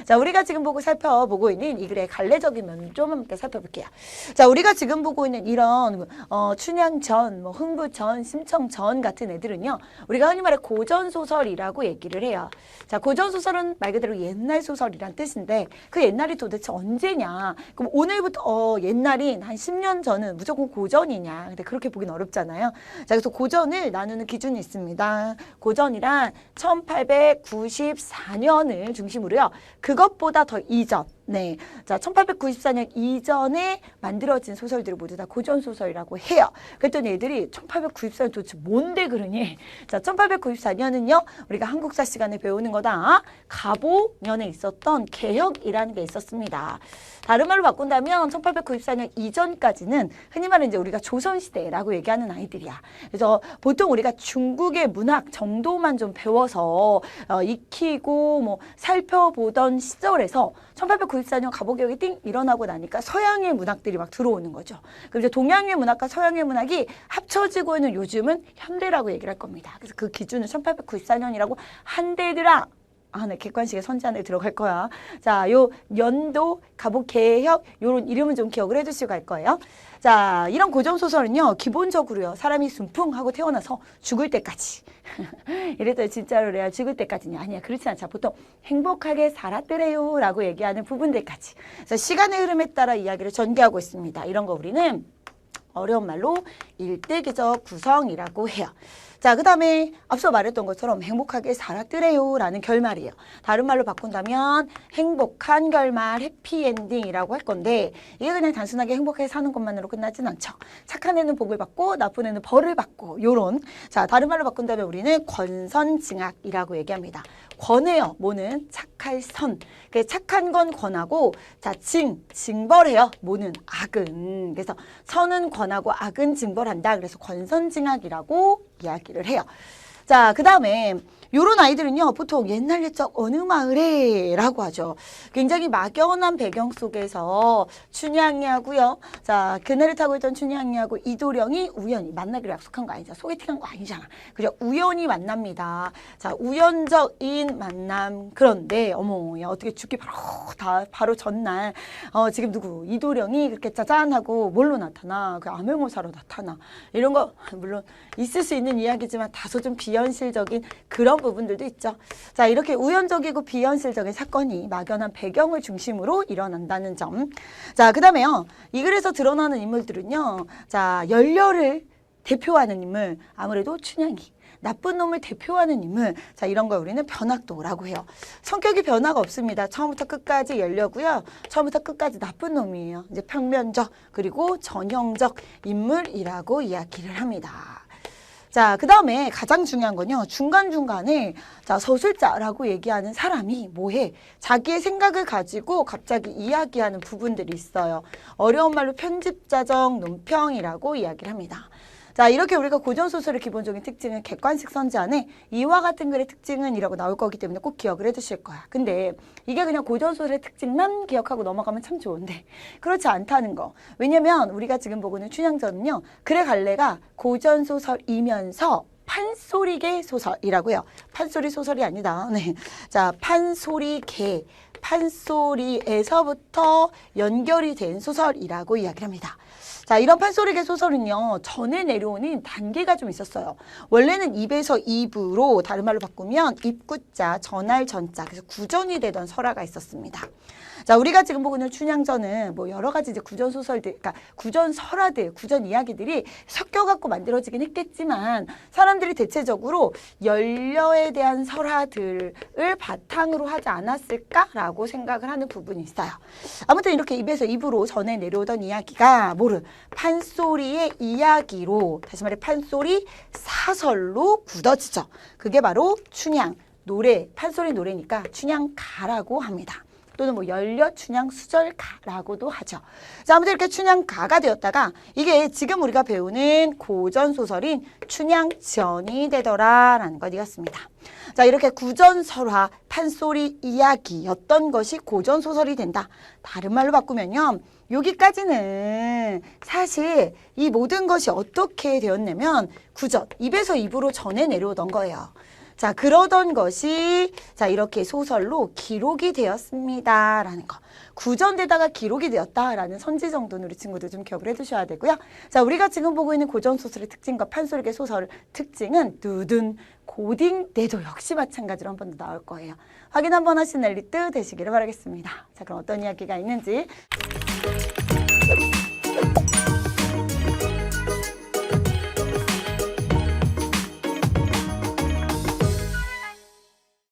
자, 우리가 지금 살펴보고 있는 이 글의 갈래적인 면 좀 함께 살펴볼게요. 자, 우리가 지금 보고 있는 이런 춘향전, 뭐 흥부전, 심청전 같은 애들은요, 우리가 흔히 말해 고전소설이라고 얘기를 해요. 자, 고전소설은 말 그대로 옛날 소설이란 뜻인데 그 옛날이 도대체 언제냐? 그럼 오늘부터 옛날인 한 10년 전은 무조건 고전이냐? 근데 그렇게 보긴 어렵잖아요. 자, 그래서 고전을 나누는 기준이 있습니다. 고전이란 1894년을 중심으로요. 그것보다 더 이전. 네. 자, 1894년 이전에 만들어진 소설들을 모두 다 고전소설이라고 해요. 그랬더니 애들이 1894년 도대체 뭔데 그러니? 자, 1894년은요, 우리가 한국사 시간에 배우는 거다. 갑오년에 있었던 개혁이라는 게 있었습니다. 다른 말로 바꾼다면 1894년 이전까지는 흔히 말하는 이제 우리가 조선시대라고 얘기하는 아이들이야. 그래서 보통 우리가 중국의 문학 정도만 좀 배워서 익히고 뭐 살펴보던 시절에서 1894년 갑오개혁이 띵 일어나고 나니까 서양의 문학들이 막 들어오는 거죠. 그럼 이제 동양의 문학과 서양의 문학이 합쳐지고 있는 요즘은 현대라고 얘기를 할 겁니다. 그래서 그 기준은 1894년이라고 한대들아. 아, 네, 객관식의 선지 안에 들어갈 거야. 자, 요 연도, 갑오개혁 요런 이름은 좀 기억을 해두시고 갈 거예요. 자, 이런 고전소설은요, 기본적으로요, 사람이 순풍하고 태어나서 죽을 때까지. 이랬더니 진짜로 내가 죽을 때까지냐? 아니야, 그렇지 않죠. 보통 행복하게 살았더래요 라고 얘기하는 부분들까지. 그래서 시간의 흐름에 따라 이야기를 전개하고 있습니다. 이런 거 우리는 어려운 말로 일대기적 구성이라고 해요. 자, 그 다음에 앞서 말했던 것처럼 행복하게 살았더래요 라는 결말이에요. 다른 말로 바꾼다면 행복한 결말, 해피엔딩이라고 할 건데 이게 그냥 단순하게 행복하게 사는 것만으로 끝나진 않죠. 착한 애는 복을 받고 나쁜 애는 벌을 받고 요런. 자, 다른 말로 바꾼다면 우리는 권선징악이라고 얘기합니다. 권해요. 뭐는 착할 선. 착한 건 권하고 자, 징벌해요. 뭐는 악은. 그래서 선은 권하고 악은 징벌한다. 그래서 권선징악이라고 이야기를 해요. 자, 그 다음에 요런 아이들은요, 보통 옛날 옛적 어느 마을에 라고 하죠. 굉장히 막연한 배경 속에서 춘향이하고요. 자, 그네를 타고 있던 춘향이하고 이도령이 우연히 만나기로 약속한 거 아니죠. 소개팅한 거 아니잖아. 그죠? 우연히 만납니다. 자, 우연적인 만남. 그런데 어머, 야, 어떻게 죽기 바로 전날 지금 누구 이도령이 그렇게 짜잔하고 뭘로 나타나? 그 암행어사로 나타나. 이런 거 물론 있을 수 있는 이야기지만 다소 좀 비현실적인 그런 부분들도 있죠. 자, 이렇게 우연적이고 비현실적인 사건이 막연한 배경을 중심으로 일어난다는 점. 자, 그 다음에요. 이 글에서 드러나는 인물들은요. 자, 연려를 대표하는 인물, 아무래도 춘향이. 나쁜 놈을 대표하는 인물. 자, 이런 걸 우리는 변학도라고 해요. 성격이 변화가 없습니다. 처음부터 끝까지 연려고요. 처음부터 끝까지 나쁜 놈이에요. 이제 평면적 그리고 전형적 인물이라고 이야기를 합니다. 자, 그 다음에 가장 중요한 건요. 중간중간에 자, 서술자라고 얘기하는 사람이 뭐해? 자기의 생각을 가지고 갑자기 이야기하는 부분들이 있어요. 어려운 말로 편집자적 논평이라고 이야기를 합니다. 자, 이렇게 우리가 고전소설의 기본적인 특징은 객관식 선지 안에 이와 같은 글의 특징은 이라고 나올 거기 때문에 꼭 기억을 해두실 거야. 근데 이게 그냥 고전소설의 특징만 기억하고 넘어가면 참 좋은데 그렇지 않다는 거. 왜냐면 우리가 지금 보고 있는 춘향전은요. 글의 갈래가 고전소설이면서 판소리계 소설이라고요. 판소리 소설이 아니다. 네. 자, 판소리계. 판소리에서부터 연결이 된 소설이라고 이야기를 합니다. 자, 이런 판소리계 소설은요, 전에 내려오는 단계가 좀 있었어요. 원래는 입에서 입으로, 다른 말로 바꾸면 입구자, 전할 전자, 그래서 구전이 되던 설화가 있었습니다. 자, 우리가 지금 보고 있는 춘향전은 뭐 여러 가지 이제 구전 소설들, 그러니까 구전 설화들, 구전 이야기들이 섞여갖고 만들어지긴 했겠지만 사람들이 대체적으로 연려에 대한 설화들을 바탕으로 하지 않았을까라고 생각을 하는 부분이 있어요. 아무튼 이렇게 입에서 입으로 전해 내려오던 이야기가 판소리의 이야기로, 다시 말해 판소리 사설로 굳어지죠. 그게 바로 춘향 노래, 판소리 노래니까 춘향가라고 합니다. 또는 뭐 연려 춘향 수절가라고도 하죠. 자, 아무튼 이렇게 춘향가가 되었다가 이게 지금 우리가 배우는 고전 소설인 춘향전이 되더라라는 것이었습니다. 자, 이렇게 구전설화, 판소리 이야기였던 것이 고전 소설이 된다. 다른 말로 바꾸면요. 여기까지는 사실 이 모든 것이 어떻게 되었냐면 구전, 입에서 입으로 전해 내려오던 거예요. 자, 그러던 것이 자, 이렇게 소설로 기록이 되었습니다. 라는 거. 구전되다가 기록이 되었다라는 선지 정도는 우리 친구들 좀 기억을 해두셔야 되고요. 자, 우리가 지금 보고 있는 고전소설의 특징과 판소리계 소설 특징은 두둔, 고딩, 내도 역시 마찬가지로 한 번 더 나올 거예요. 확인 한번 하신 엘리트 되시기를 바라겠습니다. 자, 그럼 어떤 이야기가 있는지